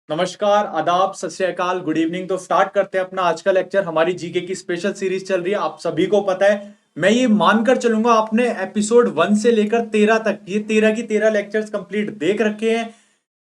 नमस्कार, आदाब, सत श्री अकाल, गुड इवनिंग। तो स्टार्ट करते हैं अपना आज का लेक्चर। हमारी जीके की स्पेशल सीरीज चल रही है, आप सभी को पता है। मैं ये मानकर चलूंगा आपने एपिसोड 1 से लेकर 13 तक ये 13 की 13 लेक्चर्स कंप्लीट देख रखे हैं।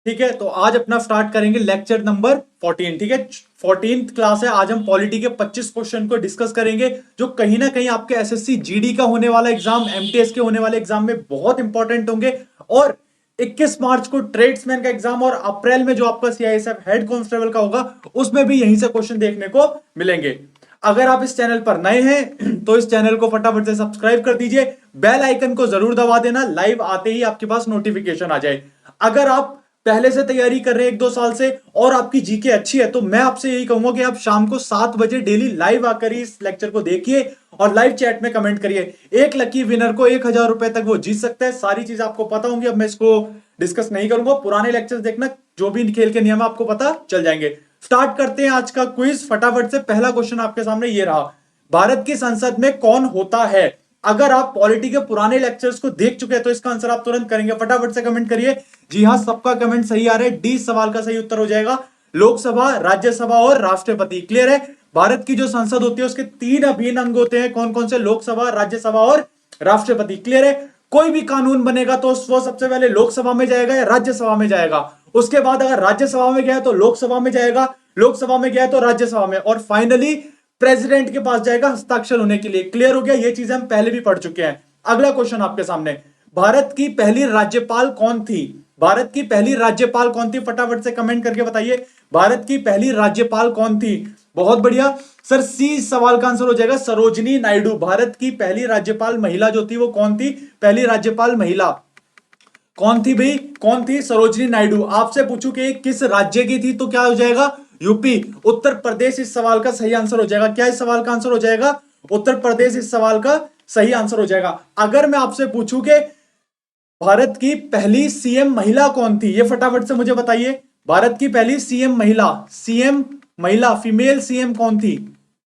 ठीक है, तो आज अपना स्टार्ट करेंगे लेक्चर नंबर 14। ठीक है, 14th क्लास है। आज हम पॉलिटी के 25 क्वेश्चन को डिस्कस करेंगे, जो कहीं ना कहीं आपके एसएससी जीडी का होने वाला एग्जाम, एमटीएस के होने वाले एग्जाम में बहुत इंपॉर्टेंट होंगे। और 21 मार्च को ट्रेड्समैन का एग्जाम और अप्रैल में जो आपका सीआईएसएफ हेड कांस्टेबल का होगा, उसमें भी यहीं से क्वेश्चन देखने को मिलेंगे। अगर आप इस चैनल पर नए हैं तो इस चैनल को फटाफट से सब्सक्राइब कर दीजिए, बेल आइकन को जरूर दबा देना, लाइव आते ही आपके पास नोटिफिकेशन आ जाए। अगर आप पहले से तैयारी कर रहे हैं 1-2 साल से और आपकी जीके अच्छी है, तो मैं आपसे यही कहूंगा कि आप शाम को 7 बजे डेली लाइव आकर ही इस लेक्चर को देखिए और लाइव चैट में कमेंट करिए। एक लकी विनर को 1000 रुपए तक वो जीत सकता है। सारी चीज आपको पता होंगी, अब मैं इसको डिस्कस नहीं करूंगा। पुराने लेक्चर्स देखना, जो भी खेल के नियम आपको पता चल जाएंगे। स्टार्ट करते हैं आज का क्विज फटाफट से। पहला क्वेश्चन आपके सामने ये रहा, भारत की संसद में कौन होता है? अगर आप पॉलिटी के पुराने लेक्चर्स को देख चुके हैं तो इसका आंसर आप तुरंत करेंगे। फटाफट से कमेंट करिए। जी हां, सबका कमेंट सही आ रहा है। डी सवाल का सही उत्तर हो जाएगा लोकसभा, राज्यसभा और राष्ट्रपति। क्लियर है? भारत की जो संसद होती है उसके 3 अभिन्न अंग होते हैं। कौन कौन से? लोकसभा, राज्यसभा और राष्ट्रपति। क्लियर है? कोई भी कानून बनेगा तो वो सबसे पहले लोकसभा में जाएगा या राज्यसभा में जाएगा। उसके बाद अगर राज्यसभा में गया तो लोकसभा में जाएगा, लोकसभा में गया तो राज्यसभा में, और फाइनली प्रेसिडेंट के पास जाएगा हस्ताक्षर होने के लिए। क्लियर हो गया? ये चीजें हम पहले भी पढ़ चुके हैं। अगला क्वेश्चन आपके सामने, भारत की पहली राज्यपाल कौन थी? भारत की पहली राज्यपाल कौन थी? फटाफट से कमेंट करके बताइए, भारत की पहली राज्यपाल कौन थी? बहुत बढ़िया सर, सी सवाल का आंसर हो जाएगा सरोजिनी नायडू। भारत की पहली राज्यपाल महिला जो थी वो कौन थी? पहली राज्यपाल महिला कौन थी भाई? कौन थी? सरोजिनी नायडू। आपसे पूछू कि किस राज्य की थी तो क्या हो जाएगा? यूपी। उत्तर प्रदेश इस सवाल का सही आंसर हो जाएगा। क्या इस सवाल का आंसर हो जाएगा? उत्तर प्रदेश इस सवाल का सही आंसर हो जाएगा। अगर मैं आपसे पूछूं कि भारत की पहली सीएम महिला कौन थी, ये फटाफट से मुझे बताइए। भारत की पहली सीएम महिला फीमेल सीएम कौन थी?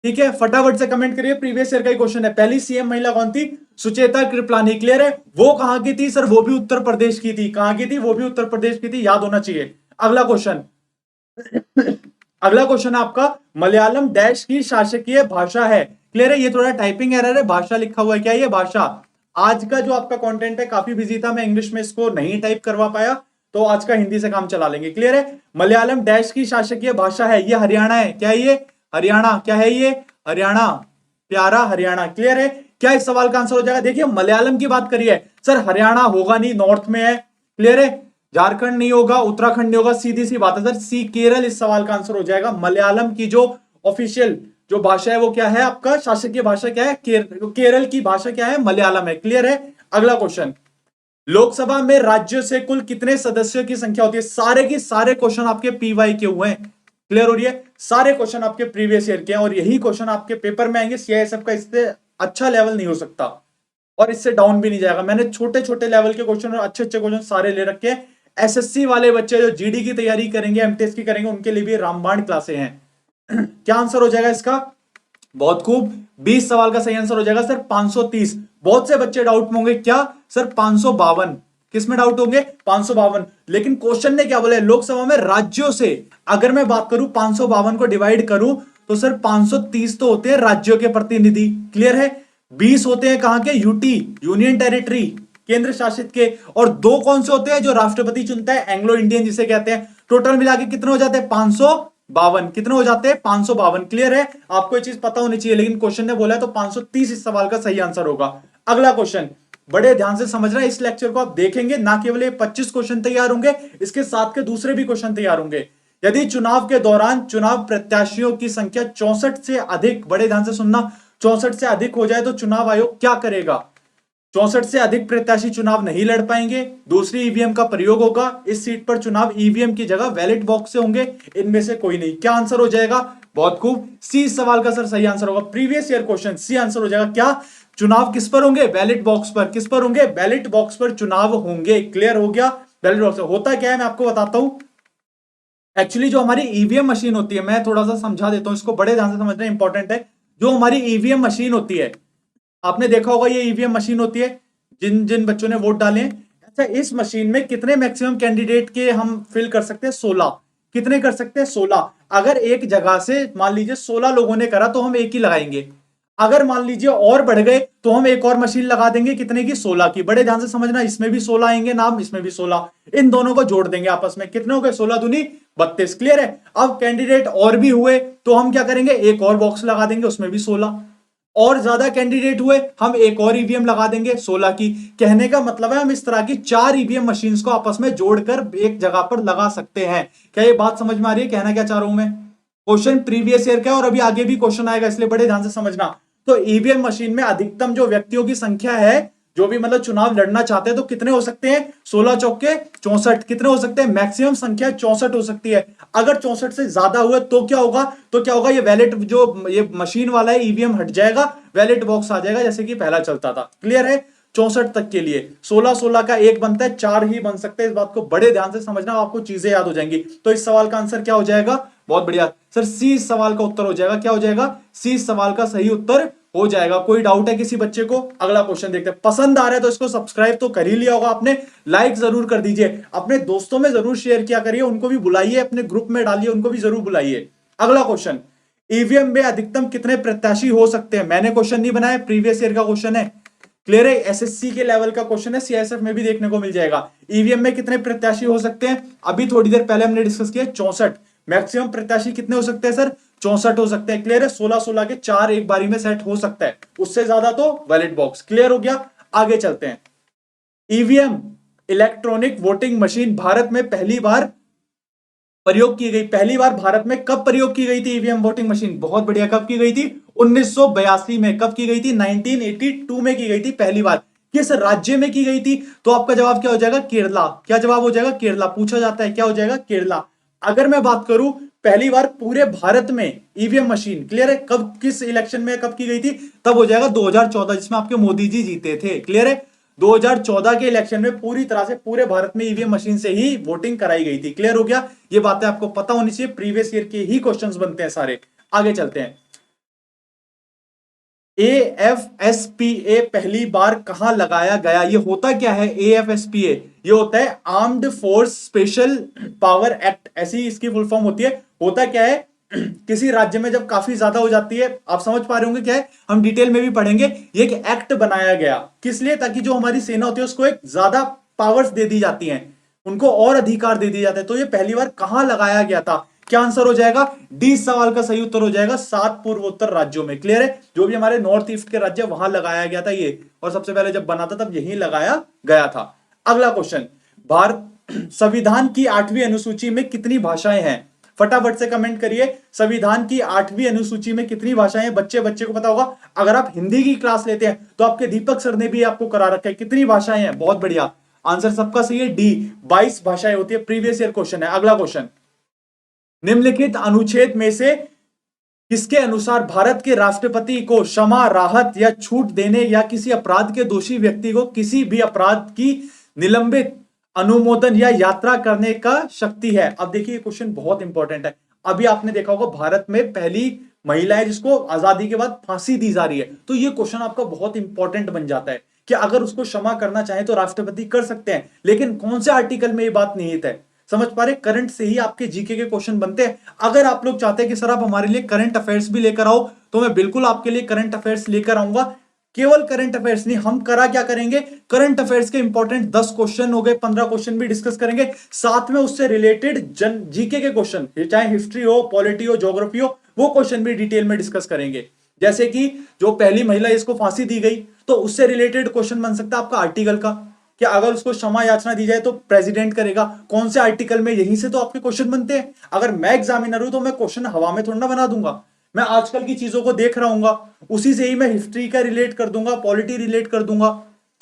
ठीक है, फटाफट से कमेंट करिए। प्रीवियस ईयर का क्वेश्चन है, पहली सीएम महिला कौन थी? सुचेता कृपलानी। क्लियर है? वो कहां की थी सर? वो भी उत्तर प्रदेश की थी। कहां की थी? वो भी उत्तर प्रदेश की थी, याद होना चाहिए। अगला क्वेश्चन अगला क्वेश्चन आपका, मलयालम डैश की शासकीय भाषा है। क्लियर है? ये थोड़ा टाइपिंग एरर है, भाषा लिखा हुआ है। क्या ये भाषा? आज का जो आपका कंटेंट है काफी बिजी था, मैं इंग्लिश में इसको नहीं टाइप करवा पाया, तो आज का हिंदी से काम चला लेंगे। क्लियर है? मलयालम डैश की शासकीय भाषा है, ये हरियाणा है। क्या है ये? हरियाणा। क्या है ये? हरियाणा। प्यारा हरियाणा। क्लियर है? क्या इस सवाल का आंसर हो जाएगा? देखिए, मलयालम की बात करिए सर, हरियाणा होगा नहीं, नॉर्थ में है। क्लियर है? झारखंड नहीं होगा, उत्तराखंड नहीं होगा, सीधी सी बात है सर, सी केरल इस सवाल का आंसर हो जाएगा। मलयालम की जो ऑफिशियल जो भाषा है वो क्या है आपका? शासकीय भाषा क्या है? केरल की भाषा क्या है? मलयालम है। क्लियर है? अगला क्वेश्चन, लोकसभा में राज्यों से कुल कितने सदस्यों की संख्या होती है? सारे के सारे क्वेश्चन आपके पीवाई के हुए हैं। क्लियर हो रही है? सारे क्वेश्चन आपके प्रीवियस ईयर के हैं और यही क्वेश्चन आपके पेपर में आएंगे। सीआईएसएफ का इससे अच्छा लेवल नहीं हो सकता और इससे डाउन भी नहीं जाएगा। मैंने छोटे छोटे लेवल के क्वेश्चन और अच्छे अच्छे क्वेश्चन सारे ले रखे हैं। एसएससी वाले बच्चे जो जीडी की तैयारी करेंगे, एमटीएस की करेंगे, उनके लिए भी रामबाण क्लासे हैं। क्या आंसर हो जाएगा इसका? बहुत खूब, 20 सवाल का सही आंसर हो जाएगा सर 530। बहुत से बच्चे डाउट में होंगे, क्या सर 552? किस में डाउट होंगे? 552। लेकिन क्वेश्चन ने क्या बोला है? लोकसभा में राज्यों से अगर मैं बात करूं, 552 को डिवाइड करूं तो सर 530 तो होते हैं राज्यों के प्रतिनिधि। क्लियर है? 20 होते हैं कहां के? यूटी, यूनियन टेरिटरी, केंद्र शासित के, और 2 कौन से होते हैं? जो राष्ट्रपति चुनता है, एंग्लो इंडियन जिसे कहते हैं। टोटल मिला के कितने हो जाते हैं? 552। कितने हो जाते हैं? 552। क्लियर है? आपको ये चीज पता होनी चाहिए, लेकिन क्वेश्चन ने बोला है तो 530 इस सवाल का सही आंसर होगा। अगला क्वेश्चन, बड़े ध्यान से समझना, इस लेक्चर को आप देखेंगे, ना केवल ये 25 क्वेश्चन तैयार होंगे, इसके साथ के दूसरे भी क्वेश्चन तैयार होंगे। यदि चुनाव के दौरान चुनाव प्रत्याशियों की संख्या 64 से अधिक, बड़े ध्यान से सुनना, 64 से अधिक हो जाए तो चुनाव आयोग क्या करेगा? 64 से अधिक प्रत्याशी चुनाव नहीं लड़ पाएंगे, दूसरी ईवीएम का प्रयोग होगा। इस सीट पर चुनाव ईवीएम की जगह बैलेट बॉक्स से होंगे, इनमें से कोई नहीं। क्या आंसर हो जाएगा? बहुत खूब, सी सवाल का सर सही आंसर होगा। Previous year question, C answer हो जाएगा। क्या चुनाव किस पर होंगे? बैलेट बॉक्स पर। किस पर होंगे? बैलेट बॉक्स पर चुनाव होंगे। क्लियर हो गया? बैलेट बॉक्स होता क्या है मैं आपको बताता हूं। एक्चुअली जो हमारी ईवीएम मशीन होती है, मैं थोड़ा सा समझा देता हूं, इसको बड़े ध्यान से समझना इंपॉर्टेंट है। जो हमारी ईवीएम मशीन होती है, आपने देखा होगा ये ईवीएम मशीन होती है, जिन जिन बच्चों ने वोट डाले हैं। अच्छा, इस मशीन में कितने मैक्सिमम कैंडिडेट के हम फिल कर सकते हैं? 16। कितने कर सकते हैं? 16। अगर एक जगह से मान लीजिए 16 लोगों ने करा तो हम एक ही लगाएंगे। अगर मान लीजिए और बढ़ गए तो हम एक और मशीन लगा देंगे, कितने की? 16 की। बड़े ध्यान से समझना, इसमें भी 16 आएंगे नाम, इसमें भी 16, इन दोनों को जोड़ देंगे आपस में, कितने हो गए? 16 दूनी 32। क्लियर है? अब कैंडिडेट और भी हुए तो हम क्या करेंगे? एक और बॉक्स लगा देंगे, उसमें भी 16। और ज्यादा कैंडिडेट हुए, हम एक और ईवीएम लगा देंगे 16 की। कहने का मतलब है हम इस तरह की 4 ईवीएम मशीन्स को आपस में जोड़कर एक जगह पर लगा सकते हैं। क्या ये बात समझ में आ रही है? कहना क्या चाह रहा हूं मैं? क्वेश्चन प्रीवियस ईयर का है और अभी आगे भी क्वेश्चन आएगा, इसलिए बड़े ध्यान से समझना। तो ईवीएम मशीन में अधिकतम जो व्यक्तियों की संख्या है, जो भी मतलब चुनाव लड़ना चाहते हैं, तो कितने हो सकते हैं? 16 चौके 64। कितने हो सकते हैं? मैक्सिमम संख्या 64 हो सकती है। अगर 64 से ज्यादा हुए तो क्या होगा? ये वैलेट जो ये मशीन वाला है ईवीएम हट जाएगा, वैलेट बॉक्स आ जाएगा, जैसे कि पहला चलता था। क्लियर है? 64 तक के लिए 16 का एक बनता है, 4 ही बन सकते हैं। इस बात को बड़े ध्यान से समझना, आपको चीजें याद हो जाएंगी। तो इस सवाल का आंसर क्या हो जाएगा? बहुत बढ़िया सर, सी इस सवाल का उत्तर हो जाएगा। क्या हो जाएगा? सी इस सवाल का सही उत्तर हो जाएगा। कोई डाउट है किसी बच्चे को? अगला क्वेश्चन देखते हैं। पसंद आ रहा है तो इसको सब्सक्राइब तो कर ही लिया होगा आपने, लाइक जरूर कर दीजिए, अपने दोस्तों में जरूर शेयर किया करिए, उनको भी बुलाइए, अपने ग्रुप में डालिए, उनको भी जरूर बुलाइए। अगला क्वेश्चन, ईवीएम में अधिकतम कितने प्रत्याशी हो सकते हैं? मैंने क्वेश्चन नहीं बनाया, प्रीवियस ईयर का क्वेश्चन है। क्लियर है? एसएससी के लेवल का क्वेश्चन है, सीआईएसएफ में भी देखने को मिल जाएगा। ईवीएम में कितने प्रत्याशी हो सकते हैं? अभी थोड़ी देर पहले हमने डिस्कस किया 64। मैक्सिमम प्रत्याशी कितने हो सकते हैं सर? 64 हो सकते हैं। क्लियर है? 16 के 4 एक बारी में सेट हो सकता है, उससे ज्यादा तो वैलिड बॉक्स। क्लियर हो गया? आगे चलते हैं। EVM electronic voting machine Bharat में पहली बार प्रयोग की गई। पहली बार भारत में कब प्रयोग की गई थी ईवीएम वोटिंग मशीन? बहुत बढ़िया, कब की गई थी? 1982 में। कब की गई थी? 1982 में की गई थी पहली बार। किस राज्य में की गई थी? तो आपका जवाब क्या हो जाएगा? केरला। क्या जवाब हो जाएगा? केरला। पूछा जाता है, क्या हो जाएगा? केरला। अगर मैं बात करूं पहली बार पूरे भारत में ईवीएम मशीन, क्लियर है, कब किस इलेक्शन में कब की गई थी? तब हो जाएगा 2014, जिसमें आपके मोदी जी जीते थे। क्लियर है? 2014 के इलेक्शन में पूरी तरह से पूरे भारत में ईवीएम मशीन से ही वोटिंग कराई गई थी। क्लियर हो गया? ये बातें आपको पता होनी चाहिए, प्रीवियस ईयर के ही क्वेश्चंस बनते हैं सारे। आगे चलते हैं। एएफएसपीए पहली बार कहां लगाया गया? ये होता क्या है एएफएसपीए? ये होता है armed force special power act, ऐसी इसकी फुल फॉर्म होती है। होता क्या है, किसी राज्य में जब काफी ज्यादा हो जाती है, आप समझ पा रहे होंगे क्या है, हम डिटेल में भी पढ़ेंगे। ये एक एक्ट बनाया गया, किस लिए? ताकि जो हमारी सेना होती है उसको एक ज्यादा पावर्स दे दी जाती हैं, उनको और अधिकार दे दिए जाते हैं। तो ये पहली बार कहां लगाया गया था? क्या आंसर हो जाएगा? डी सवाल का सही उत्तर हो जाएगा 7 पूर्वोत्तर राज्यों में। क्लियर है? जो भी हमारे नॉर्थ ईस्ट के राज्य, वहां लगाया गया था ये, और सबसे पहले जब बना था तब यही लगाया गया था। अगला क्वेश्चन, भारत संविधान की 8वीं अनुसूची में कितनी भाषाएं हैं? फटाफट से कमेंट करिए, संविधान की 8वीं अनुसूची में कितनी भाषाएं हैं? बच्चे को पता होगा। अगर आप हिंदी की क्लास लेते हैं तो आपके दीपक सर ने भी आपको करा रखा है। कितनी भाषाएं हैं? बहुत बढ़िया, आंसर सबका सही है, डी, 22 भाषाएं होती है। प्रीवियस ईयर क्वेश्चन है। अगला क्वेश्चन, निम्नलिखित अनुच्छेद में से किसके अनुसार भारत के राष्ट्रपति को क्षमा, राहत या छूट देने या किसी अपराध के दोषी व्यक्ति को किसी भी अपराध की निलंबित, अनुमोदन या यात्रा करने का शक्ति है? अब देखिए क्वेश्चन बहुत इंपॉर्टेंट है। अभी आपने देखा होगा भारत में पहली महिला है जिसको आजादी के बाद फांसी दी जा रही है। तो ये क्वेश्चन आपका बहुत इंपॉर्टेंट बन जाता है कि अगर उसको क्षमा करना चाहे तो राष्ट्रपति कर सकते हैं, लेकिन कौन से आर्टिकल में ये बात निहित है? समझ पा रहे? करंट से ही आपके जीके के क्वेश्चन बनते हैं। अगर आप लोग चाहते हैं कि सर आप हमारे लिए करंट अफेयर्स भी लेकर आओ, तो मैं बिल्कुल आपके लिए करंट अफेयर्स लेकर आऊंगा। केवल करंट अफेयर्स नहीं, हम करा क्या करेंगे, करंट अफेयर्स के इंपॉर्टेंट 10 क्वेश्चन हो गए, 15 क्वेश्चन भी डिस्कस करेंगे, साथ में उससे रिलेटेड जीके के क्वेश्चन, चाहे हिस्ट्री हो, पॉलिटी हो, ज्योग्राफी हो, वो क्वेश्चन भी डिटेल में डिस्कस करेंगे। जैसे कि जो पहली महिला इसको फांसी दी गई, तो उससे रिलेटेड क्वेश्चन बन सकता है आपका आर्टिकल का, कि अगर उसको क्षमा याचना दी जाए तो प्रेसिडेंट करेगा कौन से आर्टिकल में? यहीं से तो आपके क्वेश्चन बनते हैं। अगर मैं एग्जामिनर हूं तो मैं क्वेश्चन हवा में थोड़ा ना बना दूंगा, मैं आजकल की चीजों को देख रहा हूंगा, उसी से ही मैं हिस्ट्री का रिलेट कर दूंगा, पॉलिटी रिलेट कर दूंगा।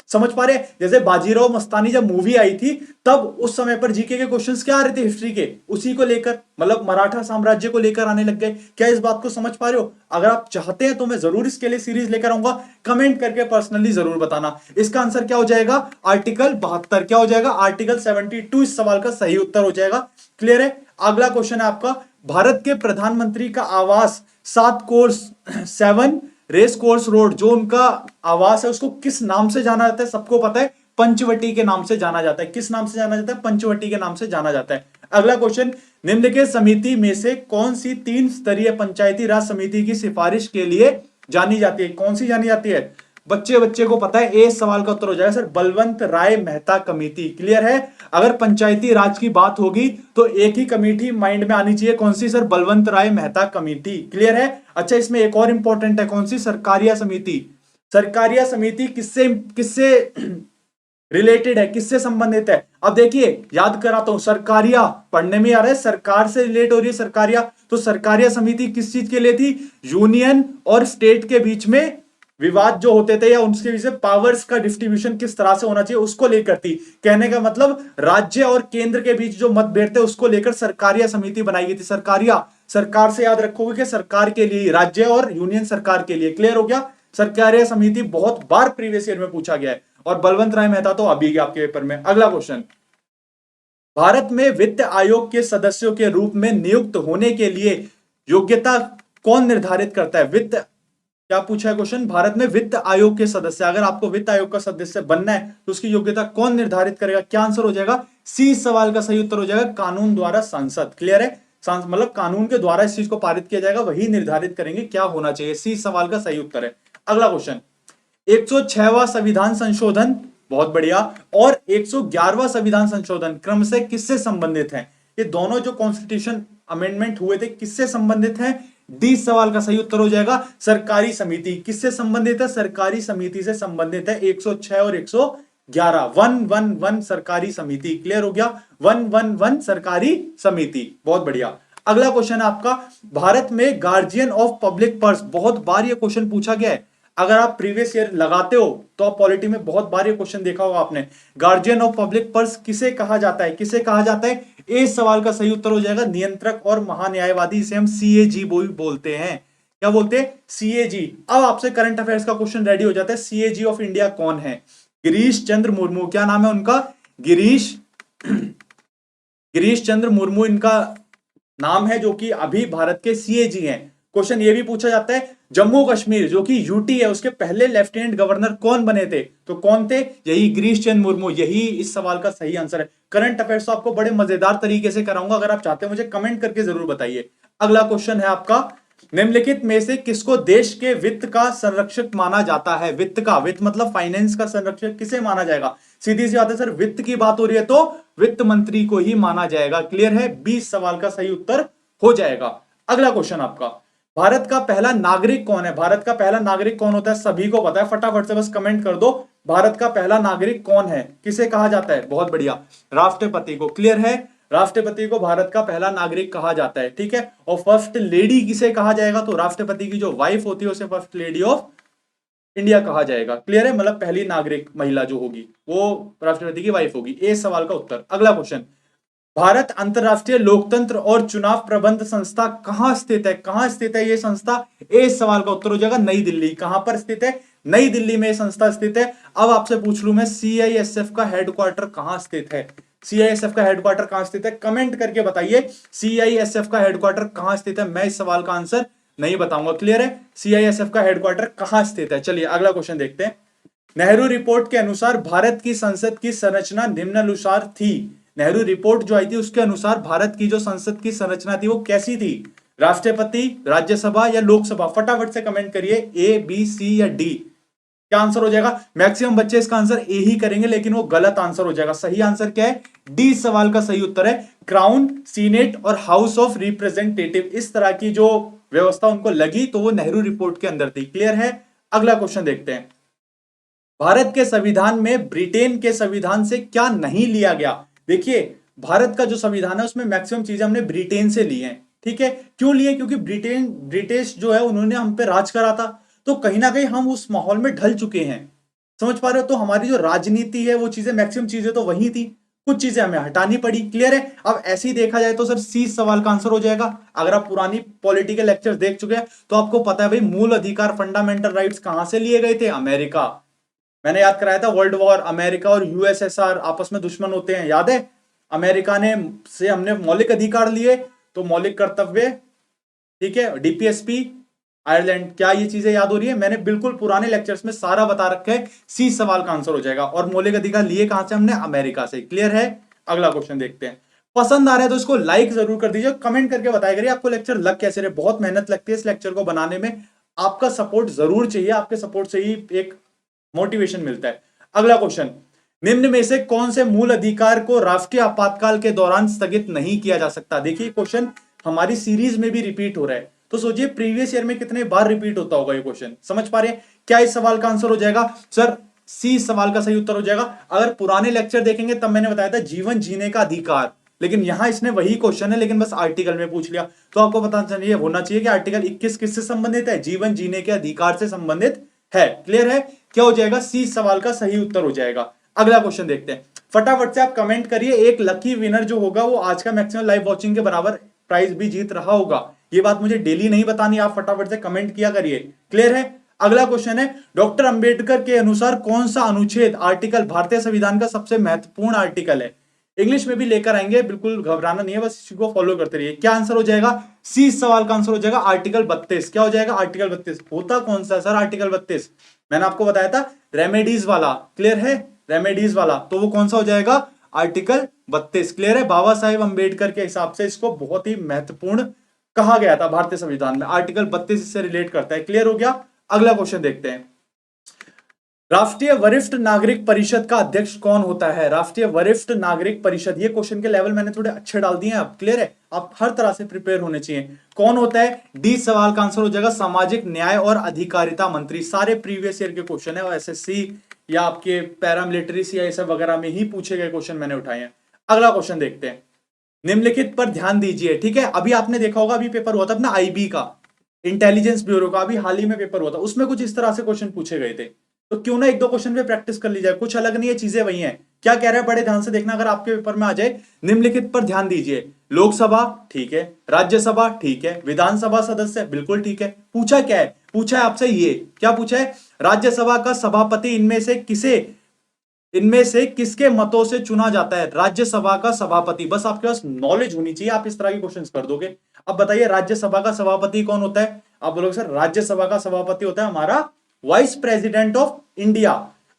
समझ पा रहे हैं? जैसे बाजीराव मस्तानी जब मूवी आई थी, तब उस समय पर जीके के क्वेश्चंस क्या आ रहे थे हिस्ट्री के, उसी को लेकर, मतलब मराठा साम्राज्य को लेकर आने लग गए। क्या इस बात को समझ पा रहे हो? अगर आप चाहते हैं तो मैं जरूर इसके लिए सीरीज लेकर आऊंगा, कमेंट करके पर्सनली जरूर बताना। इसका आंसर क्या हो जाएगा? आर्टिकल 72। क्या हो जाएगा? आर्टिकल 72 इस सवाल का सही उत्तर हो जाएगा। क्लियर है? अगला क्वेश्चन है आपका, भारत के प्रधानमंत्री का आवास 7 रेस कोर्स रोड, जो उनका आवास है, उसको किस नाम से जाना जाता है? सबको पता है, पंचवटी के नाम से जाना जाता है। किस नाम से जाना जाता है? पंचवटी के नाम से जाना जाता है। अगला क्वेश्चन, निम्नलिखित समिति में से कौन सी 3 स्तरीय पंचायती राज समिति की सिफारिश के लिए जानी जाती है? कौन सी जानी जाती है? बच्चे को पता है, इस सवाल का उत्तर हो जाएगा सर बलवंत राय मेहता कमेटी। क्लियर है? अगर पंचायती राज की बात होगी तो एक ही कमेटी माइंड में आनी चाहिए, कौन सी सर? बलवंत राय मेहता कमेटी। क्लियर है? अच्छा, इसमें एक और इंपॉर्टेंट है, कौन सी? सरकारिया समिति। सरकारिया समिति किससे किससे रिलेटेड है, किससे संबंधित है? अब देखिए, याद कराता हूं, सरकारिया पढ़ने में आ रहा है, सरकार से रिलेट हो रही है सरकारिया। तो सरकारिया समिति किस चीज के लिए थी? यूनियन और स्टेट के बीच में विवाद जो होते थे या उनके बीच में पावर्स का डिस्ट्रीब्यूशन किस तरह से होना चाहिए उसको लेकर थी। कहने का मतलब राज्य और केंद्र के बीच जो मतभेद थे उसको लेकर सरकारिया समिति बनाई गई थी। सरकारिया, सरकार से याद रखोगे कि सरकार के लिए, राज्य और यूनियन सरकार के लिए। क्लियर हो गया? सरकारिया समिति बहुत बार प्रीवियस ईयर में पूछा गया है, और बलवंत राय मेहता तो अभी आपके पेपर में। अगला क्वेश्चन, भारत में वित्त आयोग के सदस्यों के रूप में नियुक्त होने के लिए योग्यता कौन निर्धारित करता है? वित्त, क्या पूछा है क्वेश्चन? भारत में वित्त आयोग के सदस्य, अगर आपको वित्त आयोग का सदस्य बनना है तो उसकी योग्यता कौन निर्धारित करेगा? क्या आंसर हो जाएगा? सी सवाल का सही उत्तर हो जाएगा कानून द्वारा सांसद। क्लियर है? मतलब कानून के द्वारा इस चीज को पारित किया जाएगा, वही निर्धारित करेंगे क्या होना चाहिए। सी सवाल का सही उत्तर है। अगला क्वेश्चन, 106वां संविधान संशोधन, बहुत बढ़िया, और 111वां संविधान संशोधन क्रम से किससे संबंधित है? ये दोनों जो कॉन्स्टिट्यूशन अमेंडमेंट हुए थे किससे संबंधित है? डी सवाल का सही उत्तर हो जाएगा सरकारी समिति। किससे संबंधित है? सरकारी समिति से संबंधित है। 106 और 111, 111 सरकारी समिति। क्लियर हो गया? 111 सरकारी समिति। बहुत बढ़िया। अगला क्वेश्चन आपका, भारत में गार्जियन ऑफ पब्लिक पर्स, बहुत बार ये क्वेश्चन पूछा गया है। अगर आप प्रीवियस ईयर लगाते हो तो आप पॉलिटी में बहुत बार ये क्वेश्चन देखा होगा आपने। गार्जियन ऑफ पब्लिक पर्स किसे कहा जाता है? किसे कहा जाता है? इस सवाल का सही उत्तर हो जाएगा नियंत्रक और महान्यायवादी। इसे हम सीएजी बोलते हैं। क्या बोलते हैं? सीएजी। अब आपसे करंट अफेयर्स का क्वेश्चन रेडी हो जाता है। सीएजी ऑफ इंडिया कौन है? गिरीश चंद्र मुर्मू। क्या नाम है उनका? गिरीश चंद्र मुर्मू इनका नाम है, जो कि अभी भारत के सीएजी हैं। क्वेश्चन ये भी पूछा जाता है, जम्मू कश्मीर जो कि यूटी है उसके पहले लेफ्टिनेंट गवर्नर कौन बने थे? तो कौन थे? यही गिरीश चंद्र मुर्मू। यही इस सवाल का सही आंसर है। करंट अफेयर्स तो आपको बड़े मजेदार तरीके से कराऊंगा, अगर आप चाहते हैं मुझे कमेंट करके जरूर बताइए। अगला क्वेश्चन है आपका, निम्नलिखित में से किसको देश के वित्त का संरक्षक माना जाता है? वित्त का, वित्त मतलब फाइनेंस का संरक्षक किसे माना जाएगा? सीधी सी बात है सर, वित्त की बात हो रही है तो वित्त मंत्री को ही माना जाएगा। क्लियर है? 20 सवाल का सही उत्तर हो जाएगा। अगला क्वेश्चन आपका, भारत का पहला नागरिक कौन है? भारत का पहला नागरिक कौन होता है? सभी को पता है, फटाफट से बस कमेंट कर दो। भारत का पहला नागरिक कौन है? किसे कहा जाता है? बहुत बढ़िया, राष्ट्रपति को। क्लियर है? राष्ट्रपति को भारत का पहला नागरिक कहा जाता है। ठीक है? और फर्स्ट लेडी किसे कहा जाएगा? तो राष्ट्रपति की जो वाइफ होती है उसे फर्स्ट लेडी ऑफ इंडिया कहा जाएगा। क्लियर है? मतलब पहली नागरिक महिला जो होगी वो राष्ट्रपति की वाइफ होगी। ए सवाल का उत्तर। अगला क्वेश्चन, भारत अंतरराष्ट्रीय लोकतंत्र और चुनाव प्रबंध संस्था कहां स्थित है? कहां स्थित है ये संस्था? इस सवाल का उत्तर हो जाएगा नई दिल्ली। कहां पर स्थित है? नई दिल्ली में संस्था स्थित है। अब आपसे पूछ लूं मैं, सीआईएसएफ का हेडक्वार्टर कहां स्थित है? सीआईएसएफ का हेडक्वार्टर कहां स्थित है? कमेंट करके बताइए, सीआईएसएफ का हेडक्वार्टर कहां स्थित है? मैं इस सवाल का आंसर नहीं बताऊंगा। क्लियर है? सीआईएसएफ का हेडक्वार्टर कहां स्थित है। चलिए अगला क्वेश्चन देखते हैं। नेहरू रिपोर्ट के अनुसार भारत की संसद की संरचना निम्नानुसार थी। नेहरू रिपोर्ट जो आई थी उसके अनुसार भारत की जो संसद की संरचना थी वो कैसी थी? राष्ट्रपति, राज्यसभा या लोकसभा? फटाफट से कमेंट करिए, ए, बी, सी या डी। क्या आंसर हो जाएगा? मैक्सिमम बच्चे इसका आंसर ए ही करेंगे, लेकिन वो गलत आंसर हो जाएगा। सही आंसर क्या है? डी सवाल का सही उत्तर है क्राउन, सीनेट और हाउस ऑफ रिप्रेजेंटेटिव। इस तरह की जो व्यवस्था उनको लगी तो वो नेहरू रिपोर्ट के अंदर थी। क्लियर है? अगला क्वेश्चन देखते हैं। भारत के संविधान में ब्रिटेन के संविधान से क्या नहीं लिया गया? देखिए, भारत का जो संविधान है उसमें मैक्सिमम चीजें हमने ब्रिटेन से ली हैं। ठीक है? क्यों लिए? क्योंकि ब्रिटिश जो है उन्होंने हम पे राज करा था, तो कहीं ना कहीं हम उस माहौल में ढल चुके हैं। समझ पा रहे हो? तो हमारी जो राजनीति है वो चीजें, मैक्सिमम चीजें तो वही थी, कुछ चीजें हमें हटानी पड़ी। क्लियर है? अब ऐसे ही देखा जाए तो सर सी सवाल का आंसर हो जाएगा। अगर आप पुरानी पॉलिटिकल लेक्चर्स देख चुके हैं तो आपको पता है भाई, मूल अधिकार फंडामेंटल राइट्स कहां से लिए गए थे? अमेरिका। मैंने याद कराया था, वर्ल्ड वॉर, अमेरिका और यूएसएसआर आपस में दुश्मन होते हैं, याद है? अमेरिका ने से हमने मौलिक अधिकार लिए, तो मौलिक कर्तव्य, ठीक है, डीपीएसपी, आयरलैंड। क्या ये चीजें याद हो रही है? मैंने बिल्कुल पुराने लेक्चर्स में सारा बता रखा है। सी सवाल का आंसर हो जाएगा। और मौलिक अधिकार लिए कहां से हमने? अमेरिका से। क्लियर है? अगला क्वेश्चन देखते हैं। पसंद आ रहा है तो इसको लाइक जरूर कर दीजिए, कमेंट करके बताया करिए आपको लेक्चर लग कैसे रहे। बहुत मेहनत लगती है इस लेक्चर को बनाने में, आपका सपोर्ट जरूर चाहिए, आपके सपोर्ट से ही एक मोटिवेशन मिलता है। अगला क्वेश्चन, निम्न में से कौन से मूल अधिकार को राष्ट्रीय आपातकाल के दौरान स्थगित नहीं किया जा सकता? देखिए क्वेश्चन हमारी सीरीज में भी रिपीट हो रहा है, तो सोचिए प्रीवियस ईयर में कितने बार रिपीट होता होगा ये क्वेश्चन। समझ पा रहे हैं? क्या इस सवाल का आंसर हो जाएगा सर? सी सवाल का सही उत्तर हो जाएगा। अगर पुराने लेक्चर देखेंगे तब मैंने बताया था जीवन जीने का अधिकार, लेकिन यहां इसने वही क्वेश्चन है लेकिन बस आर्टिकल में पूछ लिया। तो आपको पता चाहिए होना चाहिए कि आर्टिकल 21 किससे संबंधित है? जीवन जीने के अधिकार से संबंधित है। क्लियर है? क्या हो जाएगा? सी सवाल का सही उत्तर हो जाएगा। अगला क्वेश्चन देखते हैं, फटाफट से आप कमेंट करिए। एक लकी विनर जो होगा वो आज का मैक्सिमम लाइव वॉचिंग के बराबर प्राइज भी जीत रहा होगा। ये बात मुझे डेली नहीं बतानी, आप फटाफट से कमेंट किया करिए। क्लियर है? अगला क्वेश्चन है, डॉक्टर अंबेडकर के अनुसार कौन सा अनुच्छेद आर्टिकल भारतीय संविधान का सबसे महत्वपूर्ण आर्टिकल है? इंग्लिश में भी लेकर आएंगे, बिल्कुल घबराना नहीं है, बस इसी को फॉलो करते रहिए। क्या आंसर हो जाएगा? सी सवाल का आंसर हो जाएगा आर्टिकल 32। क्या हो जाएगा? आर्टिकल 32 होता कौन सा सर? आर्टिकल 32 मैंने आपको बताया था रेमेडीज वाला। क्लियर है? रेमेडीज वाला, तो वो कौन सा हो जाएगा? आर्टिकल 32। क्लियर है? बाबा साहेब अंबेडकर के हिसाब से इसको बहुत ही महत्वपूर्ण कहा गया था भारतीय संविधान में। आर्टिकल 32 इससे रिलेट करता है। क्लियर हो गया? अगला क्वेश्चन देखते हैं, राष्ट्रीय वरिष्ठ नागरिक परिषद का अध्यक्ष कौन होता है? राष्ट्रीय वरिष्ठ नागरिक परिषद, ये क्वेश्चन के लेवल मैंने थोड़े अच्छे डाल दिए हैं अब। क्लियर है? आप हर तरह से प्रिपेयर होने चाहिए। कौन होता है? डी सवाल का आंसर हो जाएगा सामाजिक न्याय और अधिकारिता मंत्री। सारे प्रीवियस ईयर के क्वेश्चन है और एसएससी या आपके पैरामिलिट्री सी या वगैरह में ही पूछे गए क्वेश्चन मैंने उठाए हैं। अगला क्वेश्चन देखते हैं, निम्नलिखित पर ध्यान दीजिए। ठीक है, अभी आपने देखा होगा, अभी पेपर हुआ था अपना आईबी का, इंटेलिजेंस ब्यूरो का, अभी हाल ही में पेपर हुआ था, उसमें कुछ इस तरह से क्वेश्चन पूछे गए थे। तो क्यों ना एक दो क्वेश्चन पे प्रैक्टिस कर ली जाए, कुछ अलग नहीं है, चीजें वही हैं। क्या कह रहा है बड़े ध्यान से देखना अगर आपके पेपर में आ जाए। निम्नलिखित पर ध्यान दीजिए, लोकसभा ठीक है, राज्यसभा ठीक है, विधानसभा सदस्य बिल्कुल ठीक है। पूछा क्या है? पूछा है आपसे ये, क्या पूछा है? राज्यसभा का सभापति इनमें से किसके मतों से चुना जाता है? राज्यसभा का सभापति। बस आपके पास नॉलेज होनी चाहिए, आप इस तरह के क्वेश्चंस कर दोगे। अब बताइए राज्यसभा का सभापति कौन होता है? आप बोलोगे सर राज्यसभा का सभापति होता है हमारा वाइस प्रेसिडेंट ऑफ इंडिया।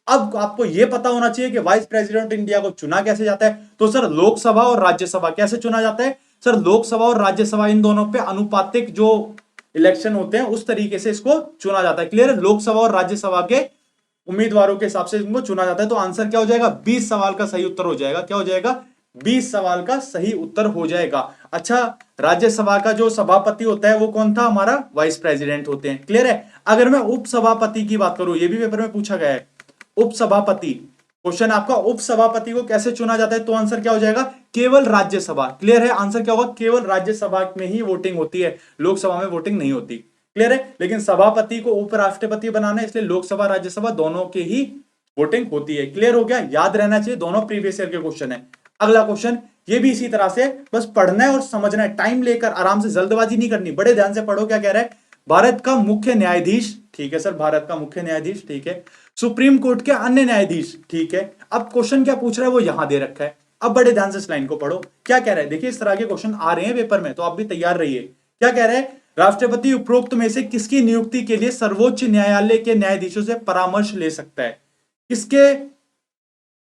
अब आपको यह पता होना चाहिए कि वाइस प्रेसिडेंट इंडिया को चुना कैसे जाता है। तो सर लोकसभा और राज्यसभा कैसे चुना जाता है? सर लोकसभा और राज्यसभा इन दोनों पे अनुपातिक जो इलेक्शन होते हैं उस तरीके से इसको चुना जाता है। क्लियर है? लोकसभा और राज्यसभा के उम्मीदवारों के हिसाब से इनको चुना जाता है। तो आंसर क्या हो जाएगा? 20 सवाल का सही उत्तर हो जाएगा। क्या हो जाएगा? 20 सवाल का सही उत्तर हो जाएगा। अच्छा, राज्यसभा का जो सभापति होता है वो कौन था? हमारा वाइस प्रेसिडेंट होते हैं। क्लियर है? अगर मैं उपसभापति की बात करूं, ये भी पेपर में पूछा गया है, उपसभापति क्वेश्चन आपका, उपसभापति को कैसे चुना जाता है? तो आंसर क्या हो जाएगा? केवल राज्यसभा। क्लियर है? आंसर क्या होगा? केवल राज्यसभा में ही वोटिंग होती है, लोकसभा में वोटिंग नहीं होती। क्लियर है? लेकिन सभापति को उपराष्ट्रपति बनाना है, इसलिए लोकसभा राज्यसभा दोनों की ही वोटिंग होती है। क्लियर हो गया? याद रहना चाहिए, दोनों प्रीवियस ईयर के क्वेश्चन है। अगला क्वेश्चन ये भी इसी तरह से, बस पढ़ना है और समझना है, टाइम लेकर आराम से, जल्दबाजी नहीं करनी, बड़े ध्यान से पढ़ो। क्या कह रहा है? भारत का मुख्य न्यायाधीश ठीक है सर, भारत का मुख्य न्यायाधीश ठीक है, सुप्रीम कोर्ट के अन्य न्यायाधीश ठीक है। अब क्वेश्चन क्या पूछ रहा है वो यहां दे रखा है। अब बड़े ध्यान से इस लाइन को पढ़ो, क्या कह रहा है? देखिए इस तरह के क्वेश्चन आ रहे हैं पेपर में, तो आप भी तैयार रहिए। क्या कह रहा है? राष्ट्रपति उपरोक्त में से किसकी नियुक्ति के लिए सर्वोच्च न्यायालय के न्यायाधीशों से परामर्श ले सकता है? किसके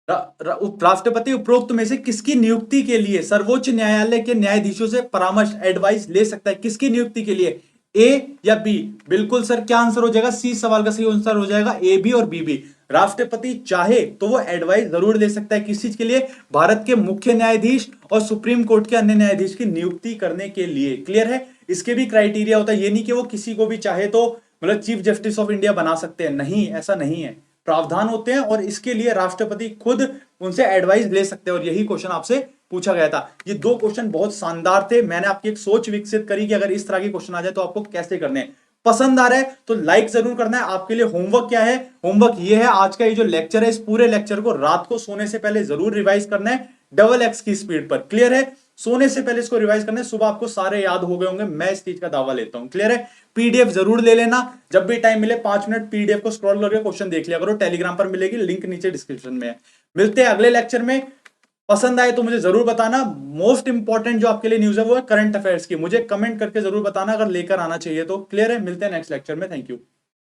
राष्ट्रपति उपरोक्त में से किसकी नियुक्ति के लिए सर्वोच्च न्यायालय के न्यायाधीशों से परामर्श एडवाइस ले सकता है? किसकी नियुक्ति के लिए? ए या बी? बिल्कुल सर, क्या आंसर हो जाएगा? सी सवाल का सही आंसर हो जाएगा ए बी और बी भी। राष्ट्रपति चाहे तो वो एडवाइस जरूर ले सकता है, किस चीज के लिए? भारत के मुख्य न्यायाधीश और सुप्रीम कोर्ट के अन्य न्यायाधीश की नियुक्ति करने के लिए। क्लियर है? इसके भी क्राइटेरिया होता है, ये नहीं कि वो किसी को भी चाहे तो मतलब चीफ जस्टिस ऑफ इंडिया बना सकते हैं, नहीं, ऐसा नहीं है, प्रावधान होते हैं और इसके लिए राष्ट्रपति खुद उनसे एडवाइस ले सकते हैं। और यही क्वेश्चन आपसे पूछा गया था। ये दो क्वेश्चन बहुत शानदार थे, मैंने आपकी एक सोच विकसित करी कि अगर इस तरह के क्वेश्चन आ जाए तो आपको कैसे करने हैं। पसंद आ रहा है तो लाइक जरूर करना है। आपके लिए होमवर्क क्या है? होमवर्क ये है, आज का ये जो लेक्चर है, इस पूरे लेक्चर को रात को सोने से पहले जरूर रिवाइज करना है डबल एक्स की स्पीड पर। क्लियर है? सोने से पहले इसको रिवाइज करना है, सुबह आपको सारे याद हो गए होंगे, मैं इस चीज का दावा लेता हूं। क्लियर है? पीडीएफ जरूर ले लेना, जब भी टाइम मिले 5 मिनट पीडीएफ को स्क्रॉल करके क्वेश्चन देख लिया करो, टेलीग्राम पर मिलेगी, लिंक नीचे डिस्क्रिप्शन में है। मिलते हैं अगले लेक्चर में। पसंद आए तो मुझे जरूर बताना। मोस्ट इंपॉर्टेंट जो आपके लिए न्यूज है वो है करंट अफेयर्स की, मुझे कमेंट करके जरूर बताना अगर लेकर आना चाहिए तो। क्लियर है? मिलते हैं नेक्स्ट लेक्चर में। Thank you.